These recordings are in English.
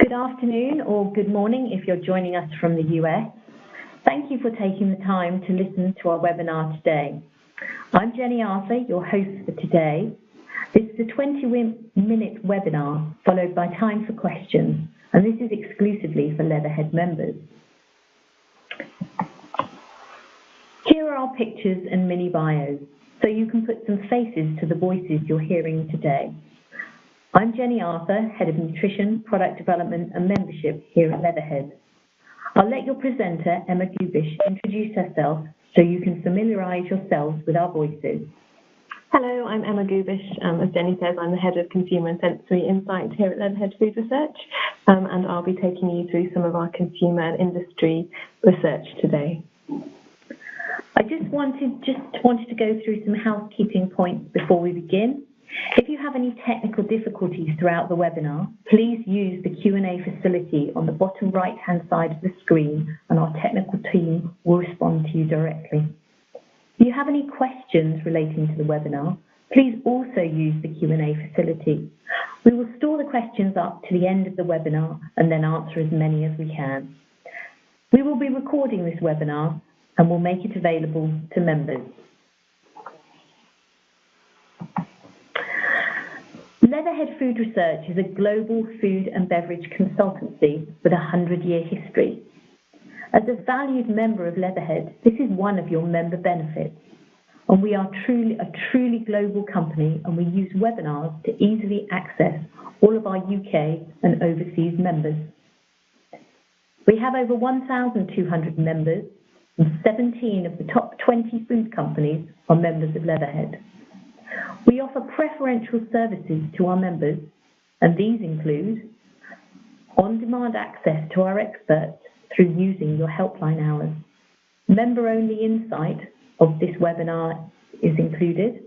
Good afternoon or good morning if you're joining us from the US. Thank you for taking the time to listen to our webinar today. I'm Jenny Arthur, your host for today. This is a 20-minute webinar followed by time for questions, and this is exclusively for Leatherhead members. Here are our pictures and mini bios, so you can put some faces to the voices you're hearing today. I'm Jenny Arthur, Head of Nutrition, Product Development and Membership here at Leatherhead. I'll let your presenter, Emma Gubisch, introduce herself so you can familiarise yourselves with our voices. Hello, I'm Emma Gubisch. As Jenny says, I'm the Head of Consumer and Sensory Insight here at Leatherhead Food Research, and I'll be taking you through some of our consumer and industry research today. I just wanted to go through some housekeeping points before we begin. If you have any technical difficulties throughout the webinar, please use the Q&A facility on the bottom right-hand side of the screen, and our technical team will respond to you directly. If you have any questions relating to the webinar, please also use the Q&A facility. We will store the questions up to the end of the webinar and then answer as many as we can. We will be recording this webinar and will make it available to members. Leatherhead Food Research is a global food and beverage consultancy with a 100-year history. As a valued member of Leatherhead, this is one of your member benefits. And we are a truly global company, and we use webinars to easily access all of our UK and overseas members. We have over 1,200 members, and 17 of the top 20 food companies are members of Leatherhead. We offer preferential services to our members, and these include on-demand access to our experts through using your helpline hours. Member-only insight of this webinar is included,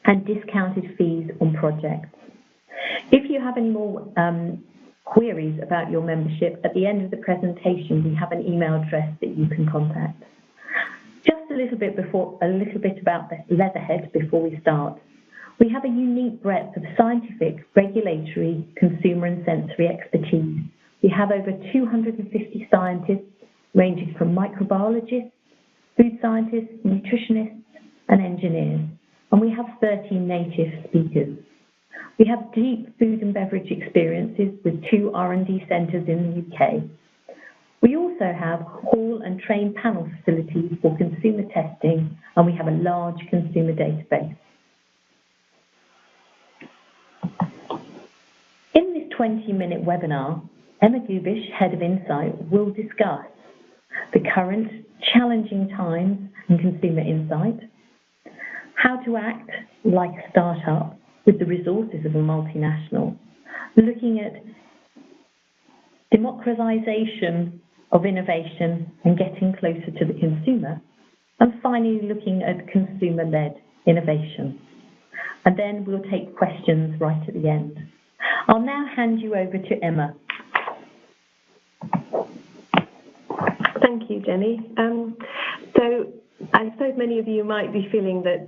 and discounted fees on projects. If you have any more queries about your membership, at the end of the presentation, we have an email address that you can contact. Just a little bit about Leatherhead before we start. We have a unique breadth of scientific, regulatory, consumer and sensory expertise. We have over 250 scientists ranging from microbiologists, food scientists, nutritionists and engineers, and we have 13 native speakers. We have deep food and beverage experiences with 2 R&D centres in the UK. We also have hall and train panel facilities for consumer testing, and we have a large consumer database. In this 20-minute webinar, Emma Gubisch, Head of Insight, will discuss the current challenging times in consumer insight, how to act like a startup with the resources of a multinational, looking at democratization of innovation and getting closer to the consumer, and finally looking at consumer-led innovation. And then we'll take questions right at the end. I'll now hand you over to Emma. Thank you, Jenny. So I suppose many of you might be feeling that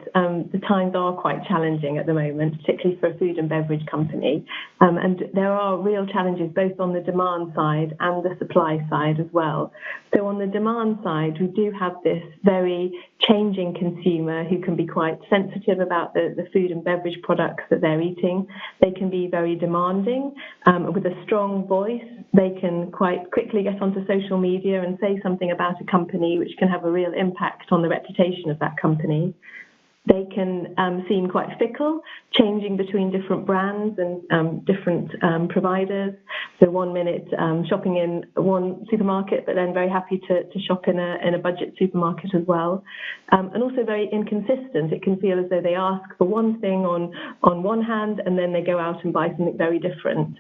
the times are quite challenging at the moment, particularly for a food and beverage company. And there are real challenges both on the demand side and the supply side as well. So on the demand side, we do have this very changing consumer who can be quite sensitive about the food and beverage products that they're eating. They can be very demanding. With a strong voice, they can quite quickly get onto social media and say something about a company which can have a real impact on the reputation of that company. They can seem quite fickle, changing between different brands and different providers. So 1 minute shopping in one supermarket, but then very happy to shop in a budget supermarket as well. And also very inconsistent. It can feel as though they ask for one thing on one hand, and then they go out and buy something very different.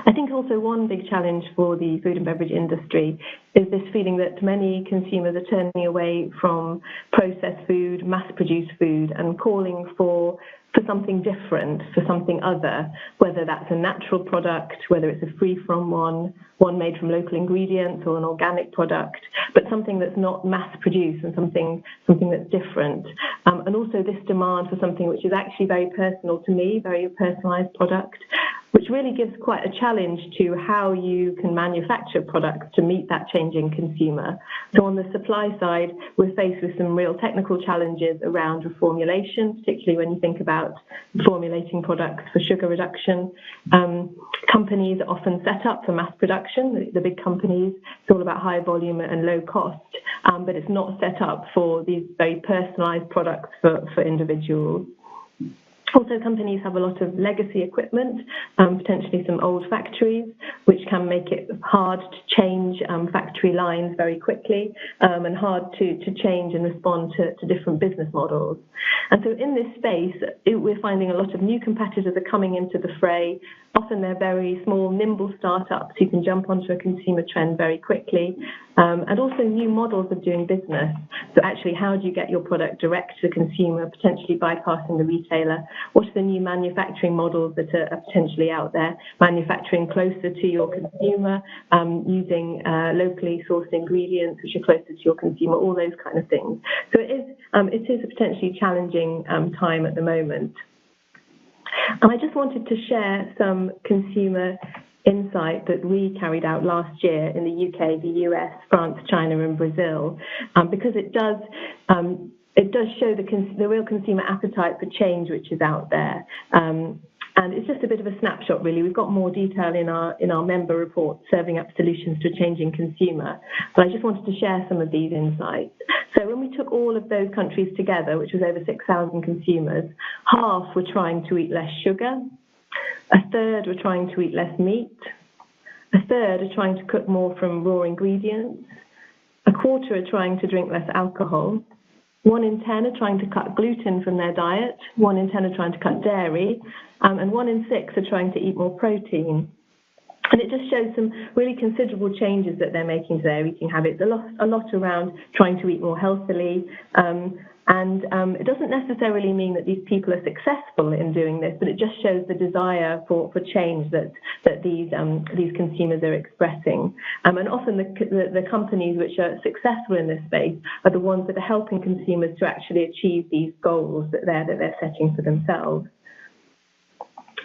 I think also one big challenge for the food and beverage industry is this feeling that many consumers are turning away from processed food, mass-produced food, and calling for for something different, for something other, whether that's a natural product, whether it's a free-from one made from local ingredients or an organic product, but something that's not mass-produced and something that's different. And also this demand for something which is actually very personal to me, very personalised product, which really gives quite a challenge to how you can manufacture products to meet that changing consumer. So on the supply side, we're faced with some real technical challenges around reformulation, particularly when you think about formulating products for sugar reduction. Companies are often set up for mass production, the big companies. It's all about high volume and low cost, but it's not set up for these very personalised products for individuals. Also, companies have a lot of legacy equipment, potentially some old factories, which can make it hard to change factory lines very quickly and hard to change and respond to different business models. And so in this space, we're finding a lot of new competitors are coming into the fray. Often they're very small, nimble startups who can jump onto a consumer trend very quickly, and also new models of doing business. So actually, how do you get your product direct to the consumer, potentially bypassing the retailer? What are the new manufacturing models that are potentially out there? Manufacturing closer to your consumer, using locally sourced ingredients which are closer to your consumer, all those kind of things. So it is a potentially challenging time at the moment. And I just wanted to share some consumer insight that we carried out last year in the UK, the US, France, China, and Brazil, because it does show the real consumer appetite for change which is out there. And it's just a bit of a snapshot, really. We've got more detail in our member report, Serving Up Solutions to a Changing Consumer. But I just wanted to share some of these insights. So when we took all of those countries together, which was over 6,000 consumers, half were trying to eat less sugar, a third were trying to eat less meat, a third are trying to cook more from raw ingredients, a quarter are trying to drink less alcohol, 1 in 10 are trying to cut gluten from their diet, 1 in 10 are trying to cut dairy, and 1 in 6 are trying to eat more protein. And it just shows some really considerable changes that they're making to their eating habits, a lot around trying to eat more healthily. And it doesn't necessarily mean that these people are successful in doing this, but it just shows the desire for change that these consumers are expressing. And often the companies which are successful in this space are the ones that are helping consumers to actually achieve these goals that they're setting for themselves.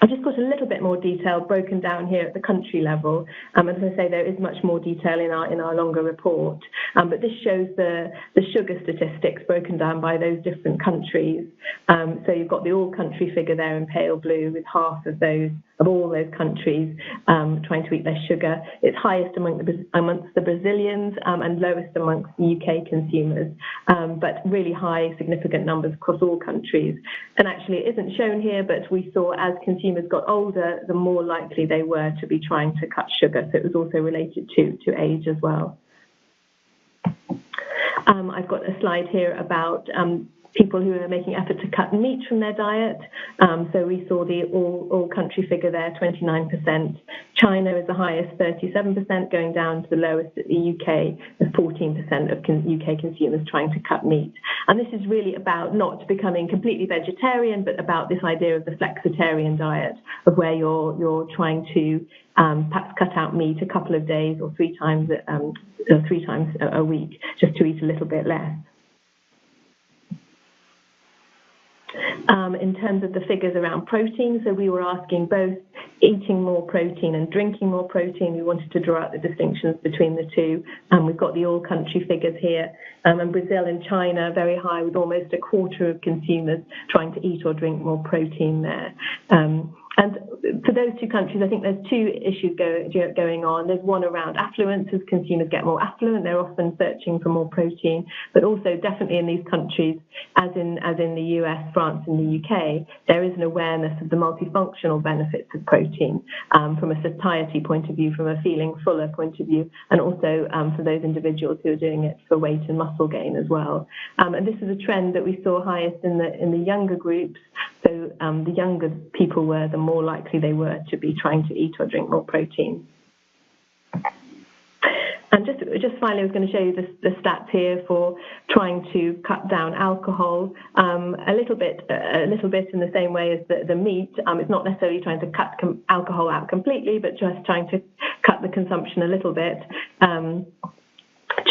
I've just got a little bit more detail broken down here at the country level. As I say, there is much more detail in our longer report, but this shows the sugar statistics broken down by those different countries. So you've got the all-country figure there in pale blue, with half of all those countries trying to eat less sugar. It's highest amongst the Brazilians and lowest amongst the UK consumers, but really high, significant numbers across all countries. And actually, it isn't shown here, but we saw as consumers got older, the more likely they were to be trying to cut sugar. So it was also related to age as well. I've got a slide here about people who are making effort to cut meat from their diet. So we saw the all-country figure there, 29%. China is the highest, 37%, going down to the lowest at the UK, with 14% of UK consumers trying to cut meat. And this is really about not becoming completely vegetarian, but about this idea of the flexitarian diet, of where you're trying to perhaps cut out meat a couple of days or 3 times a week, just to eat a little bit less. In terms of the figures around protein, so we were asking both eating more protein and drinking more protein. We wanted to draw out the distinctions between the two. We've got the all-country figures here. And Brazil and China very high, with almost a quarter of consumers trying to eat or drink more protein there. And for those two countries, I think there's 2 issues going on. There's one around affluence. As consumers get more affluent, they're often searching for more protein. But also, definitely in these countries, as in the US, France, and the UK, there is an awareness of the multifunctional benefits of protein from a satiety point of view, from a feeling fuller point of view, and also for those individuals who are doing it for weight and muscle gain as well. And this is a trend that we saw highest in the younger groups. So the younger people were, the more likely they were to be trying to eat or drink more protein. And just finally, I was going to show you the stats here for trying to cut down alcohol a little bit in the same way as the meat. It's not necessarily trying to cut alcohol out completely, but just trying to cut the consumption a little bit.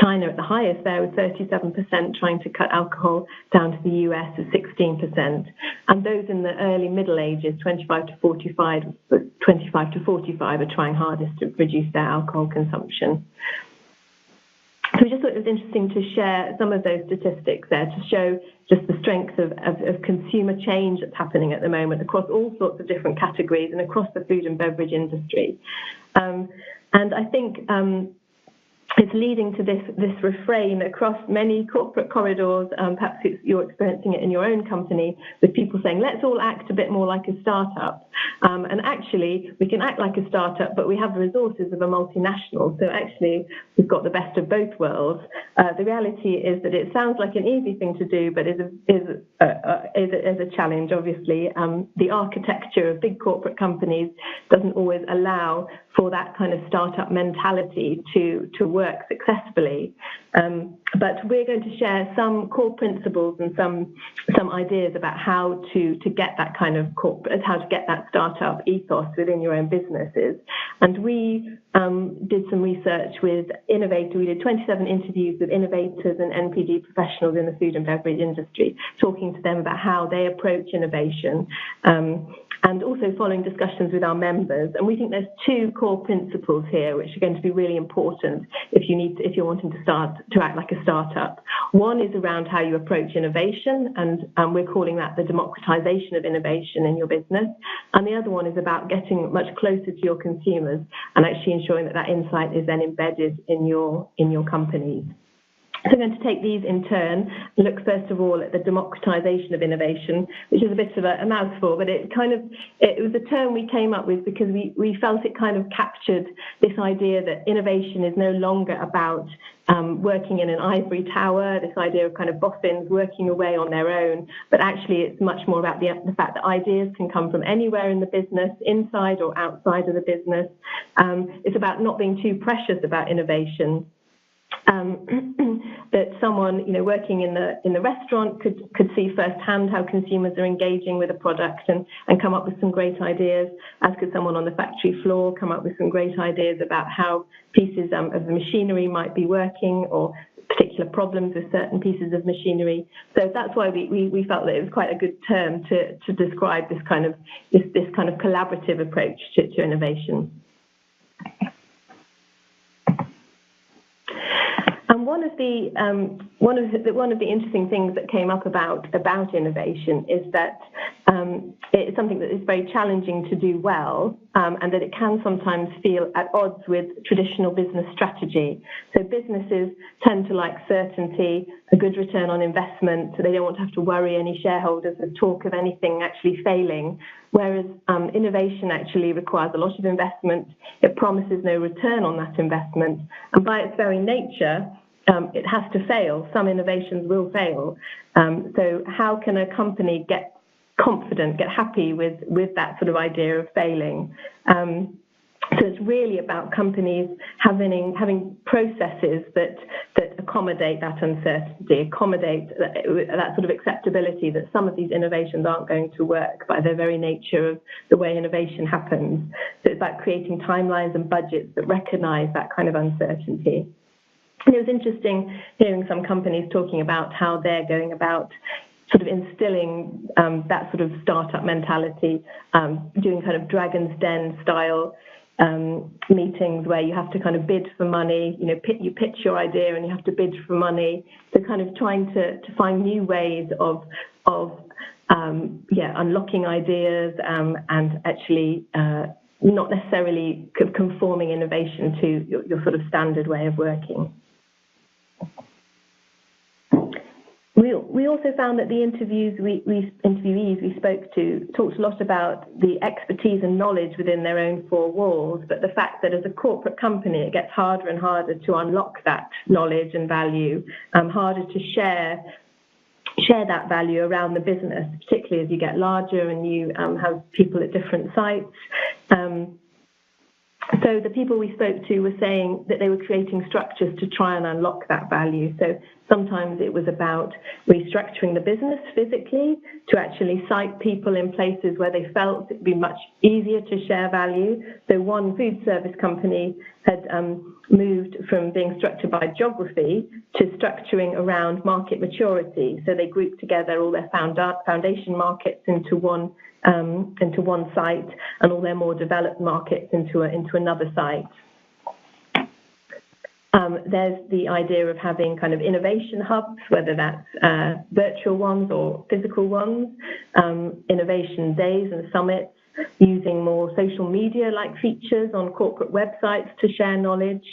China at the highest there with 37%, trying to cut alcohol down to the US at 16%. And those in the early middle ages, 25 to 45, are trying hardest to reduce their alcohol consumption. So we just thought it was interesting to share some of those statistics there to show just the strength of consumer change that's happening at the moment across all sorts of different categories and across the food and beverage industry. And I think it's leading to this refrain across many corporate corridors. Perhaps you're experiencing it in your own company, with people saying, let's all act a bit more like a startup. And actually, we can act like a startup, but we have the resources of a multinational. So actually, we've got the best of both worlds. The reality is that it sounds like an easy thing to do, but is a challenge, obviously. The architecture of big corporate companies doesn't always allow for that kind of startup mentality to work successfully. But we're going to share some core principles and some ideas about how to get that kind of how to get that startup ethos within your own businesses. And we did some research with innovators. We did 27 interviews with innovators and NPD professionals in the food and beverage industry, talking to them about how they approach innovation. And also following discussions with our members. And we think there's two core principles here which are going to be really important if you're wanting to act like a startup. One is around how you approach innovation, and we're calling that the democratization of innovation in your business. And the other one is about getting much closer to your consumers and actually ensuring that insight is then embedded in your companies. So we're going to take these in turn and look first of all at the democratization of innovation, which is a bit of a mouthful, but it was a term we came up with because we felt it kind of captured this idea that innovation is no longer about working in an ivory tower, this idea of kind of boffins working away on their own, but actually it's much more about the fact that ideas can come from anywhere in the business, inside or outside of the business. It's about not being too precious about innovation. That someone working in the restaurant could see firsthand how consumers are engaging with a product and come up with some great ideas, as could someone on the factory floor come up with some great ideas about how pieces of the machinery might be working or particular problems with certain pieces of machinery. So that's why we felt that it was quite a good term to describe this kind of collaborative approach to innovation. And one of the interesting things that came up about innovation is that it's something that is very challenging to do well, and that it can sometimes feel at odds with traditional business strategy. So businesses tend to like certainty, a good return on investment, so they don't want to have to worry any shareholders with talk of anything actually failing. Whereas innovation actually requires a lot of investment. It promises no return on that investment, and by its very nature, it has to fail. Some innovations will fail. So how can a company get confident, get happy with that sort of idea of failing? So it's really about companies having processes that accommodate that uncertainty, accommodate that sort of acceptability that some of these innovations aren't going to work by their very nature of the way innovation happens. So it's about creating timelines and budgets that recognize that kind of uncertainty. And it was interesting hearing some companies talking about how they're going about sort of instilling that sort of startup mentality, doing kind of Dragon's Den style meetings where you have to kind of bid for money, you pitch your idea and you have to bid for money. So kind of trying to find new ways of unlocking ideas and actually not necessarily conforming innovation to your sort of standard way of working. We also found that the interviewees we spoke to talked a lot about the expertise and knowledge within their own four walls, but the fact that as a corporate company, it gets harder and harder to unlock that knowledge and value, harder to share that value around the business, particularly as you get larger and you have people at different sites. So the people we spoke to were saying that they were creating structures to try and unlock that value. So sometimes it was about restructuring the business physically to actually site people in places where they felt it would be much easier to share value. So one food service company had moved from being structured by geography to structuring around market maturity. So they grouped together all their foundation markets into one site, and all their more developed markets into another site. There's the idea of having kind of innovation hubs, whether that's virtual ones or physical ones, innovation days and summits, using more social media-like features on corporate websites to share knowledge,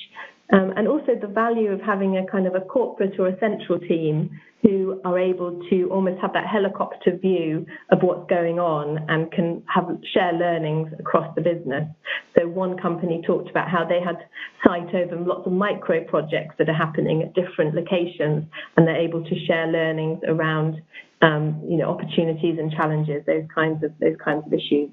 and also the value of having a kind of a corporate or a central team who are able to almost have that helicopter view of what's going on and can share learnings across the business. So one company talked about how they had sight over lots of micro projects that are happening at different locations, and they're able to share learnings around opportunities and challenges, those kinds of issues.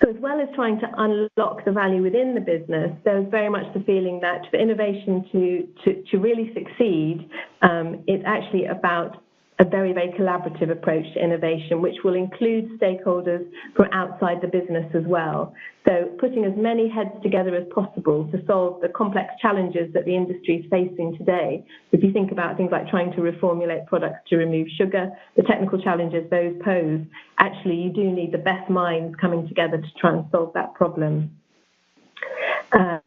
So as well as trying to unlock the value within the business, there was very much the feeling that for innovation to really succeed, it's actually about a very, very collaborative approach to innovation, which will include stakeholders from outside the business as well. So putting as many heads together as possible to solve the complex challenges that the industry is facing today. If you think about things like trying to reformulate products to remove sugar, the technical challenges those pose, actually you do need the best minds coming together to try and solve that problem.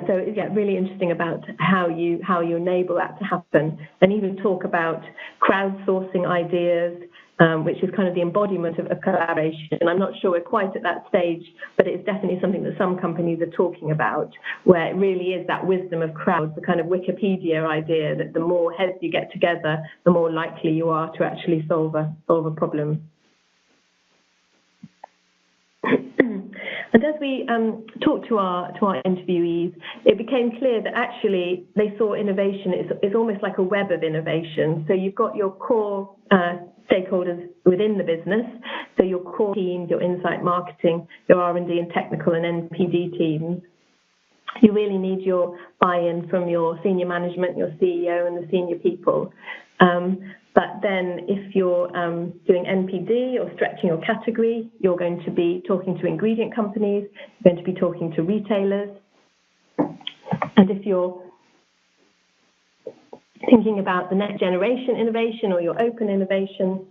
So yeah, really interesting about how you enable that to happen, and even talk about crowdsourcing ideas, which is kind of the embodiment of collaboration. And I'm not sure we're quite at that stage, but it's definitely something that some companies are talking about, where it really is that wisdom of crowds, the kind of Wikipedia idea that the more heads you get together, the more likely you are to actually solve a problem. And as we talked to our interviewees, it became clear that actually they saw innovation is almost like a web of innovation. So you've got your core stakeholders within the business, so your core teams, your insight marketing, your R&D and technical and NPD teams. You really need your buy-in from your senior management, your CEO and the senior people. But then if you're doing NPD or stretching your category, you're going to be talking to ingredient companies, you're going to be talking to retailers. And if you're thinking about the next generation innovation or your open innovation,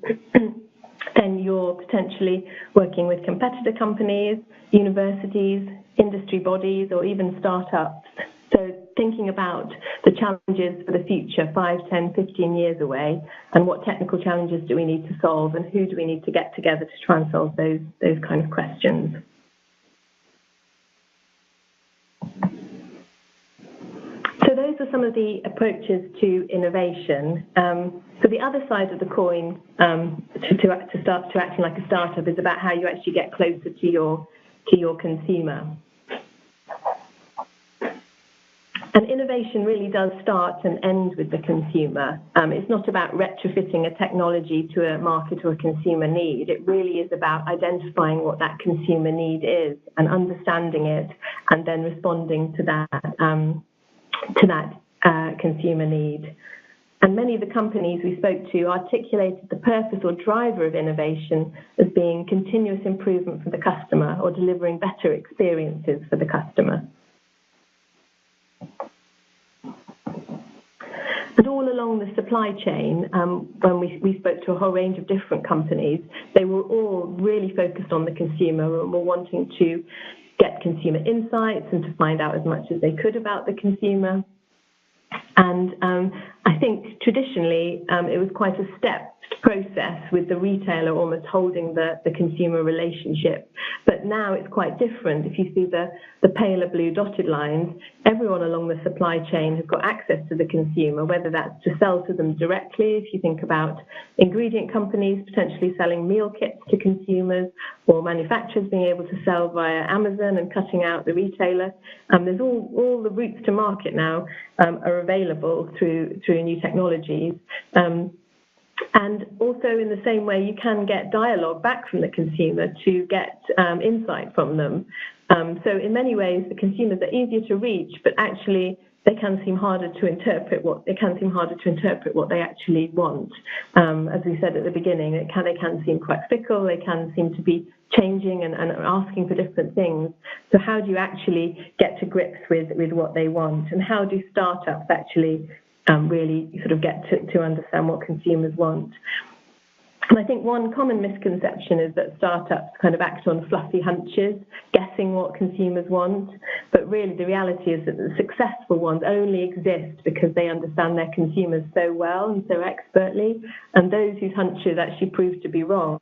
then you're potentially working with competitor companies, universities, industry bodies, or even startups. So thinking about the challenges for the future, 5, 10, 15 years away, and what technical challenges do we need to solve, and who do we need to get together to try and solve those kind of questions. So those are some of the approaches to innovation. So the other side of the coin to start to acting like a startup is about how you actually get closer to your consumer. And innovation really does start and end with the consumer. It's not about retrofitting a technology to a market or a consumer need. It really is about identifying what that consumer need is and understanding it, and then responding to that consumer need. And many of the companies we spoke to articulated the purpose or driver of innovation as being continuous improvement for the customer, or delivering better experiences for the customer. And all along the supply chain, when we spoke to a whole range of different companies, they were all really focused on the consumer and were wanting to get consumer insights and to find out as much as they could about the consumer. And I think traditionally it was quite a stepped process, with the retailer almost holding the consumer relationship. But now it's quite different. If you see the paler blue dotted lines, everyone along the supply chain has got access to the consumer, whether that's to sell to them directly, if you think about ingredient companies potentially selling meal kits to consumers, or manufacturers being able to sell via Amazon and cutting out the retailer. There's all the routes to market now are available through new technologies. And also in the same way, you can get dialogue back from the consumer to get insight from them. So in many ways, the consumers are easier to reach, but actually they can seem harder to interpret what they actually want. As we said at the beginning, they can seem quite fickle. They can seem to be changing and asking for different things. So how do you actually get to grips with what they want, and how do startups actually really sort of get to understand what consumers want? And I think one common misconception is that startups kind of act on fluffy hunches, guessing what consumers want. But really, the reality is that the successful ones only exist because they understand their consumers so well and so expertly. And those whose hunches actually prove to be wrong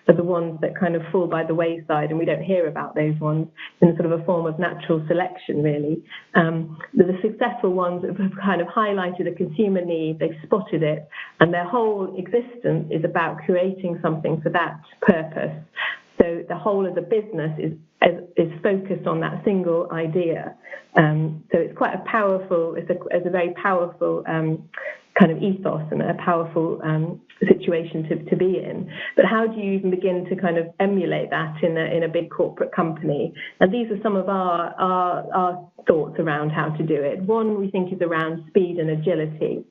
are the ones that kind of fall by the wayside, and we don't hear about those ones in sort of a form of natural selection, really. The successful ones have kind of highlighted a consumer need, they've spotted it, and their whole existence is about creating something for that purpose. So the whole of the business is focused on that single idea. So it's quite a powerful, it's a very powerful kind of ethos and a powerful situation to be in. But how do you even begin to kind of emulate that in a big corporate company? And these are some of our thoughts around how to do it. One, we think, is around speed and agility.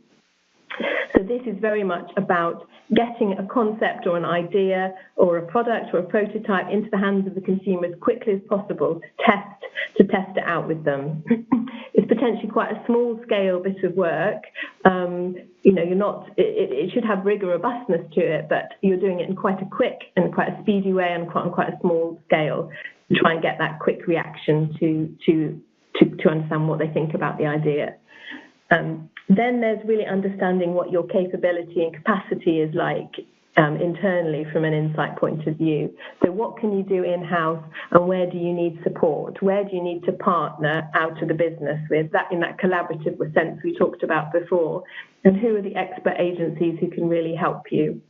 So this is very much about getting a concept or an idea or a product or a prototype into the hands of the consumer as quickly as possible to test it out with them. It's potentially quite a small scale bit of work. It should have rigor, robustness to it, but you're doing it in quite a quick and quite a speedy way and on quite a small scale to try and get that quick reaction to understand what they think about the idea. Then there's really understanding what your capability and capacity is like internally from an insight point of view. So what can you do in-house, and where do you need support? Where do you need to partner out of the business with, that in that collaborative sense we talked about before? And who are the expert agencies who can really help you?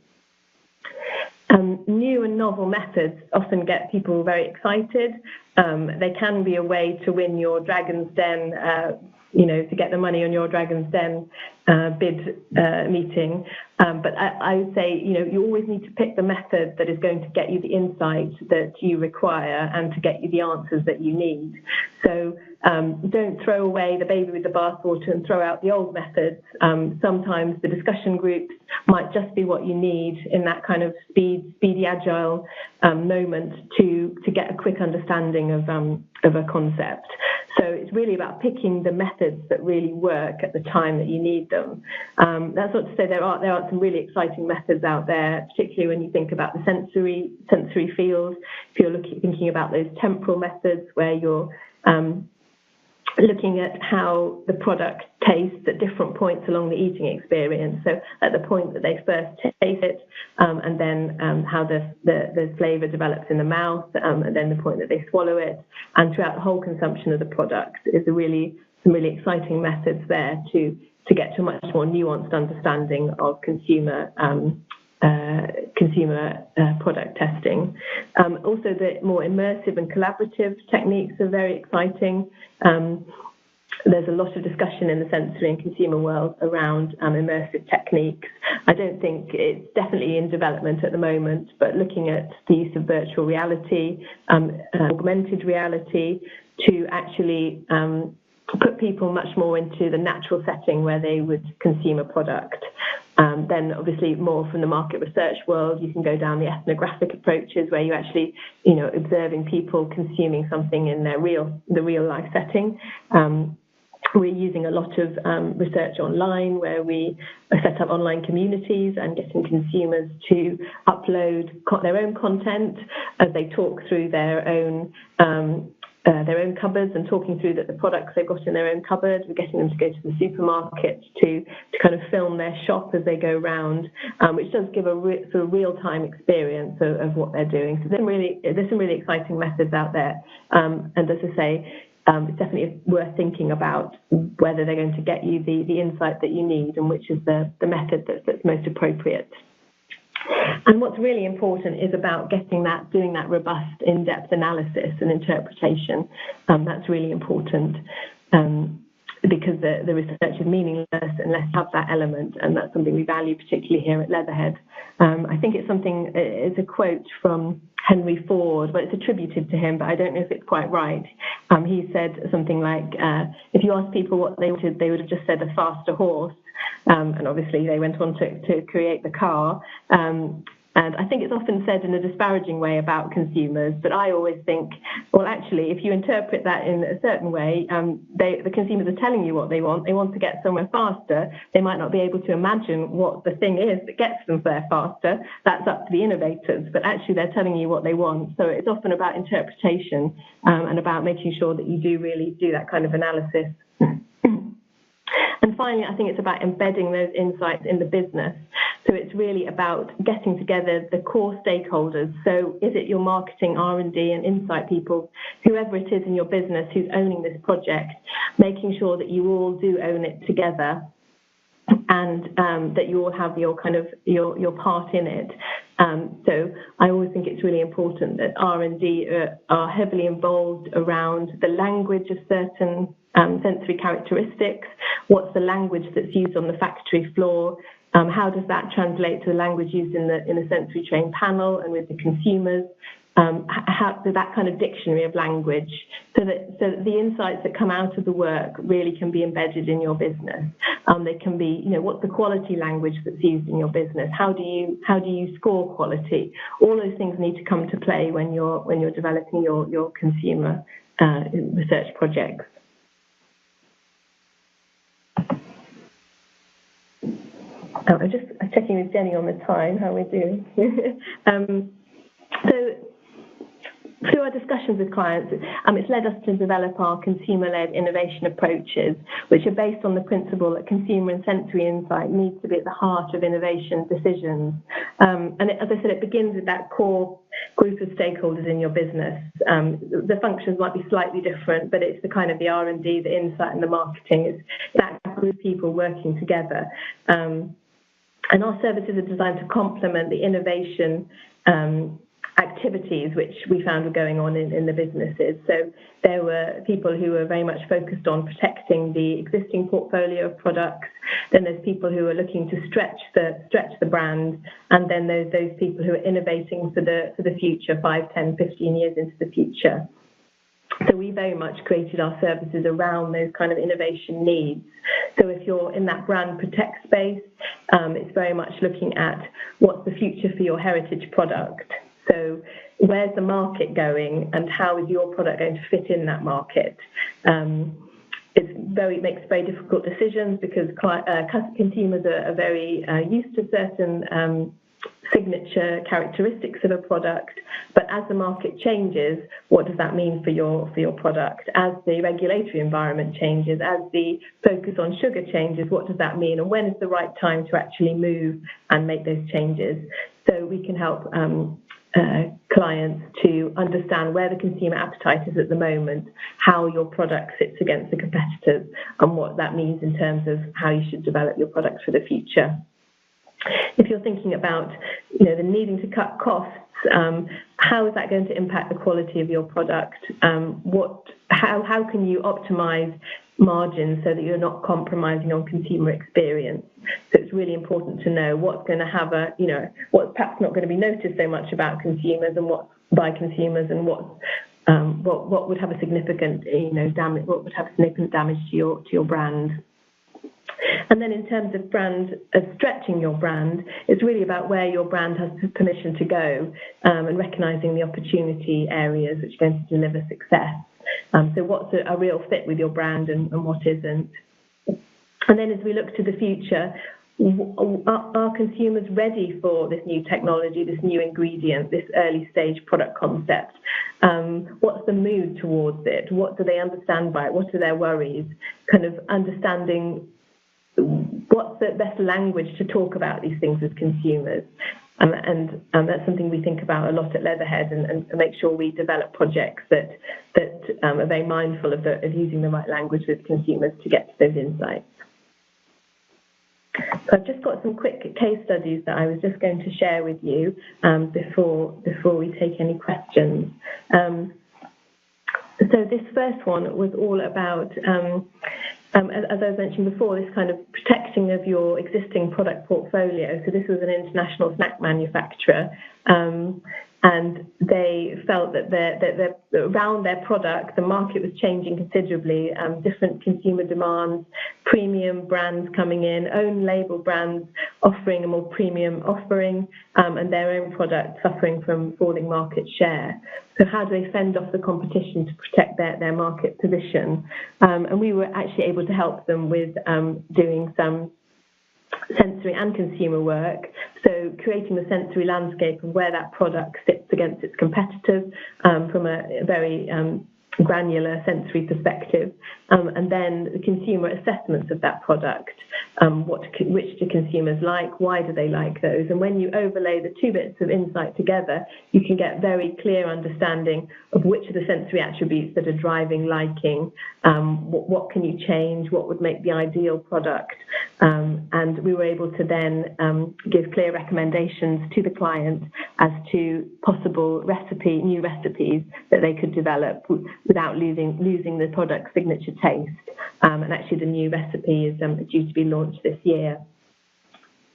New and novel methods often get people very excited. They can be a way to win your Dragon's Den, to get the money on your Dragon's Den bid meeting. But I would say, you always need to pick the method that is going to get you the insight that you require and to get you the answers that you need. So don't throw away the baby with the bathwater and throw out the old methods. Sometimes the discussion groups might just be what you need in that kind of speedy, agile moment to get a quick understanding of a concept. So it's really about picking the methods that really work at the time that you need them. That's not to say there are some really exciting methods out there, particularly when you think about the sensory field. If you're thinking about those temporal methods where you're looking at how the product tastes at different points along the eating experience. So at the point that they first taste it, and then how the flavour develops in the mouth, and then the point that they swallow it, and throughout the whole consumption of the product is some really exciting methods there to get to a much more nuanced understanding of consumer product testing. Also, the more immersive and collaborative techniques are very exciting. There's a lot of discussion in the sensory and consumer world around immersive techniques. I don't think it's definitely in development at the moment, but looking at the use of virtual reality, augmented reality to actually put people much more into the natural setting where they would consume a product. Then obviously more from the market research world, you can go down the ethnographic approaches where you actually, observing people consuming something in the real life setting. We're using a lot of research online where we set up online communities and getting consumers to upload their own content as they talk through their own cupboards and talking through the products they've got in their own cupboard. We're getting them to go to the supermarket to kind of film their shop as they go around, which does give a sort of real-time experience of what they're doing. So there's some really exciting methods out there. And as I say, it's definitely worth thinking about whether they're going to get you the insight that you need and which is the method that's most appropriate. And what's really important is about doing that robust, in-depth analysis and interpretation. That's really important. because the research is meaningless unless you have that element, and that's something we value particularly here at Leatherhead. I think it's a quote from Henry Ford, but it's attributed to him, but I don't know if it's quite right. He said something like, if you ask people what they wanted, they would have just said a faster horse. And obviously they went on to create the car. And I think it's often said in a disparaging way about consumers, but I always think, well, actually, if you interpret that in a certain way, the consumers are telling you what they want. They want to get somewhere faster. They might not be able to imagine what the thing is that gets them there faster. That's up to the innovators, but actually they're telling you what they want. So it's often about interpretation and about making sure that you do really do that kind of analysis. And finally, I think it's about embedding those insights in the business. So it's really about getting together the core stakeholders. So is it your marketing, R&D and insight people, whoever it is in your business who's owning this project, making sure that you all do own it together and that you all have your part in it. So I always think it's really important that R&D are heavily involved around the language of certain sensory characteristics. What's the language that's used on the factory floor? How does that translate to the language used in the sensory trained panel and with the consumers? That kind of dictionary of language, so that the insights that come out of the work really can be embedded in your business. They can be, what's the quality language that's used in your business? How do you score quality? All those things need to come to play when you're developing your consumer research projects. I'm just checking with Jenny on the time, how we're doing. So through our discussions with clients, it's led us to develop our consumer-led innovation approaches, which are based on the principle that consumer and sensory insight needs to be at the heart of innovation decisions. And as I said, it begins with that core group of stakeholders in your business. The functions might be slightly different, but it's the kind of the R&D, the insight and the marketing. It's that group of people working together. And our services are designed to complement the innovation activities which we found were going on in the businesses. So there were people who were very much focused on protecting the existing portfolio of products. Then there's people who are looking to stretch the brand, and then there's those people who are innovating for the future, 5, 10, 15 years into the future. So we very much created our services around those kind of innovation needs. So if you're in that brand protect space, it's very much looking at what's the future for your heritage product. So where's the market going and how is your product going to fit in that market? It makes very difficult decisions because consumers are very used to certain signature characteristics of a product, but as the market changes, what does that mean for your product? As the regulatory environment changes, as the focus on sugar changes, what does that mean? And when is the right time to actually move and make those changes? So we can help clients to understand where the consumer appetite is at the moment, how your product sits against the competitors, and what that means in terms of how you should develop your products for the future. If you're thinking about, the needing to cut costs, how is that going to impact the quality of your product? How can you optimize margins so that you're not compromising on consumer experience? So it's really important to know what's going to have what's perhaps not going to be noticed so much about consumers and by consumers, and what would have a significant damage, what would have significant damage to your brand. And then in terms of stretching your brand, it's really about where your brand has permission to go, and recognising the opportunity areas which are going to deliver success. So what's a real fit with your brand and what isn't. And then as we look to the future, are consumers ready for this new technology, this new ingredient, this early stage product concept? What's the mood towards it? What do they understand by it? What are their worries? Kind of understanding what's the best language to talk about these things with consumers. And that's something we think about a lot at Leatherhead, and make sure we develop projects that are very mindful of using the right language with consumers to get to those insights. So I've just got some quick case studies that I was just going to share with you before we take any questions. So this first one was all about as I was mentioning before, this kind of protecting of your existing product portfolio. So this was an international snack manufacturer, and they felt that around their product, the market was changing considerably, different consumer demands, premium brands coming in, own label brands offering a more premium offering, and their own product suffering from falling market share. So how do they fend off the competition to protect their market position? And we were actually able to help them with doing some sensory and consumer work, so creating the sensory landscape of where that product sits against its competitors from a very granular sensory perspective, and then the consumer assessments of that product. Which do consumers like? Why do they like those? And when you overlay the two bits of insight together, you can get very clear understanding of which of the sensory attributes that are driving liking, what can you change, what would make the ideal product. And we were able to then give clear recommendations to the client as to possible new recipes that they could develop without losing the product signature taste. And actually the new recipe is due to be launched this year.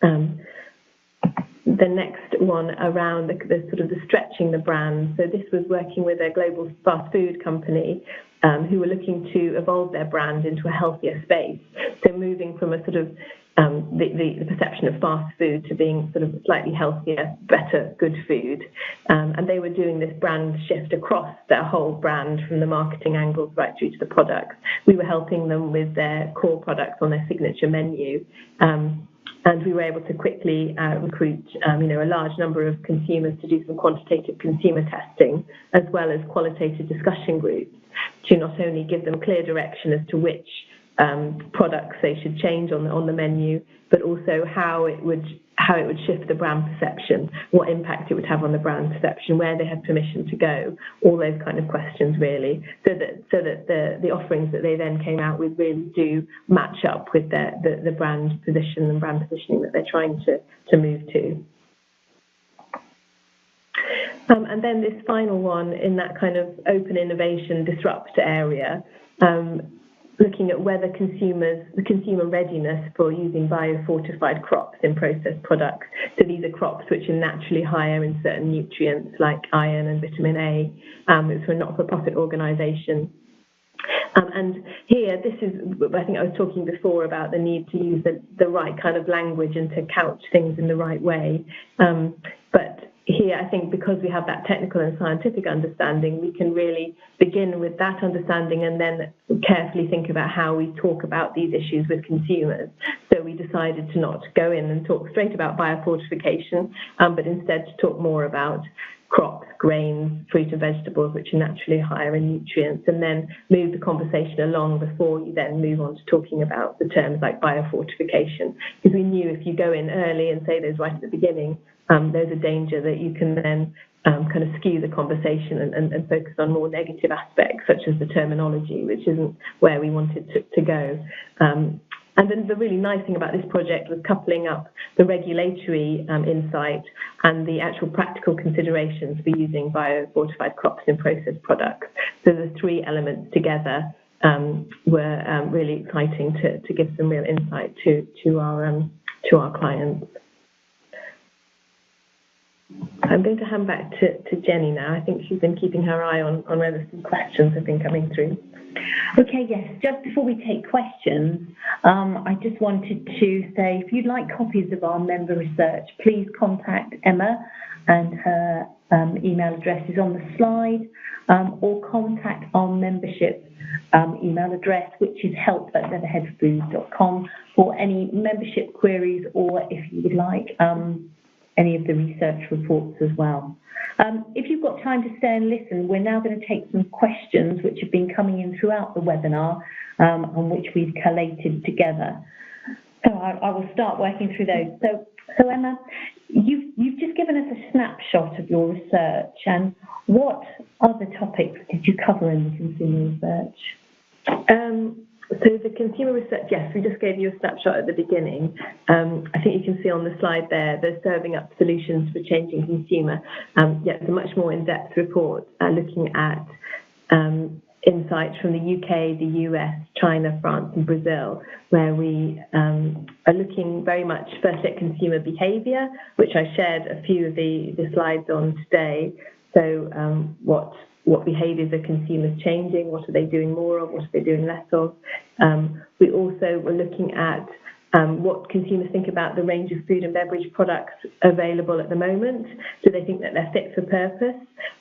The next one around the sort of the stretching the brand. So this was working with a global fast food company who were looking to evolve their brand into a healthier space. So moving from a sort of the perception of fast food to being sort of slightly healthier, better, good food. And they were doing this brand shift across their whole brand from the marketing angles right through to the products. We were helping them with their core products on their signature menu. And we were able to quickly recruit, a large number of consumers to do some quantitative consumer testing, as well as qualitative discussion groups, to not only give them clear direction as to which products they should change on the menu, but also how it would shift the brand perception, what impact it would have on the brand perception, where they had permission to go, all those kind of questions really, so that the offerings that they then came out with really do match up with the brand position and brand positioning that they're trying to move to. And then this final one in that kind of open innovation disrupt area, looking at whether the consumer readiness for using biofortified crops in processed products. So these are crops which are naturally higher in certain nutrients like iron and vitamin A. It's a not-for-profit organisation. And here, this is, I think I was talking before about the need to use the right kind of language and to couch things in the right way. But here, I think because we have that technical and scientific understanding, we can really begin with that understanding and then carefully think about how we talk about these issues with consumers. So we decided to not go in and talk straight about biofortification, but instead to talk more about crops, grains, fruit and vegetables, which are naturally higher in nutrients, and then move the conversation along before you then move on to talking about the terms like biofortification. Because we knew if you go in early and say those right at the beginning, there's a danger that you can then kind of skew the conversation and focus on more negative aspects, such as the terminology, which isn't where we wanted to go. And then the really nice thing about this project was coupling up the regulatory insight and the actual practical considerations for using biofortified crops in processed products. So the three elements together were really exciting to give some real insight to our clients. I'm going to hand back to Jenny now. I think she's been keeping her eye on whether some questions have been coming through. Okay, yes. Just before we take questions, I just wanted to say, if you'd like copies of our member research, please contact Emma, and her email address is on the slide, or contact our membership email address, which is help@leatherheadfood.com, for any membership queries, or if you would like any of the research reports as well. If you've got time to stay and listen, we're now going to take some questions which have been coming in throughout the webinar, on which we've collated together. So I will start working through those. So Emma, you've just given us a snapshot of your research, and what other topics did you cover in the consumer research? So the consumer research, yes, we just gave you a snapshot at the beginning. I think you can see on the slide there, they're serving up solutions for changing consumer. It's a much more in-depth report looking at insights from the UK, the US, China, France, and Brazil, where we are looking very much first at consumer behaviour, which I shared a few of the slides on today. So what behaviours are consumers changing? What are they doing more of? What are they doing less of? We also were looking at what consumers think about the range of food and beverage products available at the moment. Do they think that they're fit for purpose?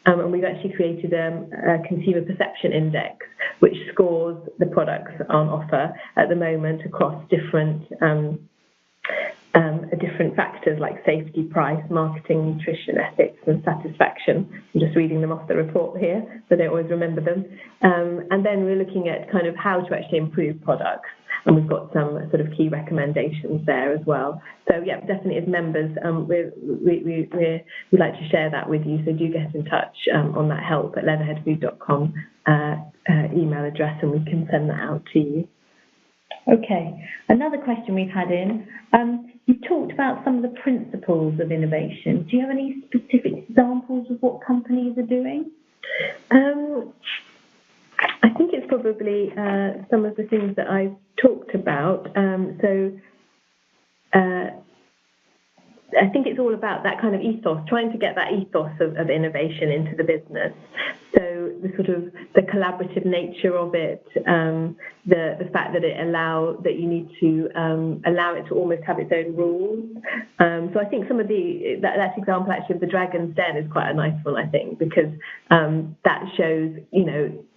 And we've actually created a consumer perception index, which scores the products on offer at the moment across different factors like safety, price, marketing, nutrition, ethics, and satisfaction. I'm just reading them off the report here, so I don't always remember them. And then we're looking at kind of how to actually improve products. And we've got some sort of key recommendations there as well. So yeah, definitely as members, we'd like to share that with you. So do get in touch on that help@leatherheadfood.com email address, and we can send that out to you. Okay. Another question we've had in, you talked about some of the principles of innovation. Do you have any specific examples of what companies are doing? I think it's probably some of the things that I've talked about. I think it's all about that kind of ethos, trying to get that ethos of innovation into the business. So the sort of the collaborative nature of it, the fact that you need to allow it to almost have its own rules. So I think some of that example actually of the Dragon's Den is quite a nice one, I think, because that shows,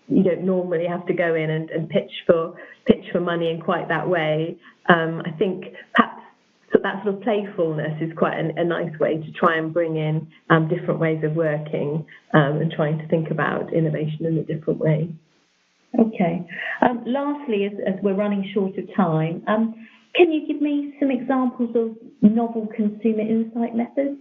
you don't normally have to go in and pitch for money in quite that way. I think perhaps that sort of playfulness is quite a nice way to try and bring in different ways of working and trying to think about innovation in a different way. Okay. Lastly, as we're running short of time, can you give me some examples of novel consumer insight methods?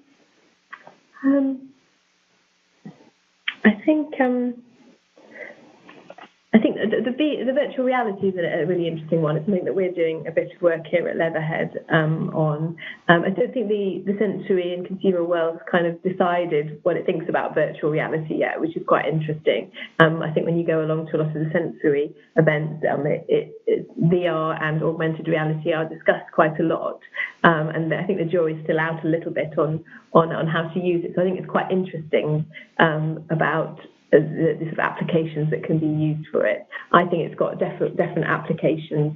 I think the virtual reality is a really interesting one. It's something that we're doing a bit of work here at Leatherhead on. I don't think the sensory and consumer world has kind of decided what it thinks about virtual reality yet, which is quite interesting. I think when you go along to a lot of the sensory events, VR and augmented reality are discussed quite a lot. And I think the jury's still out a little bit on how to use it. So I think it's quite interesting about the sort of applications that can be used for it. I think it's got different applications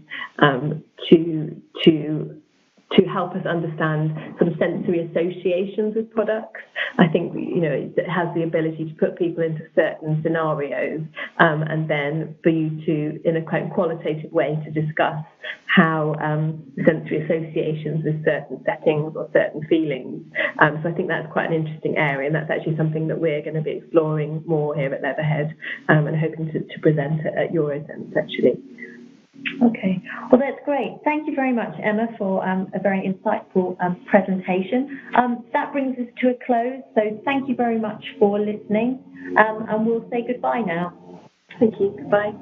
to help us understand sort of sensory associations with products. I think, it has the ability to put people into certain scenarios and then for you to, in a quite qualitative way, to discuss how sensory associations with certain settings or certain feelings. So I think that's quite an interesting area, and that's actually something that we're going to be exploring more here at Leatherhead and hoping to present at your events, actually. Okay, well, that's great. Thank you very much, Emma, for a very insightful presentation. That brings us to a close, so thank you very much for listening, and we'll say goodbye now. Thank you. Goodbye.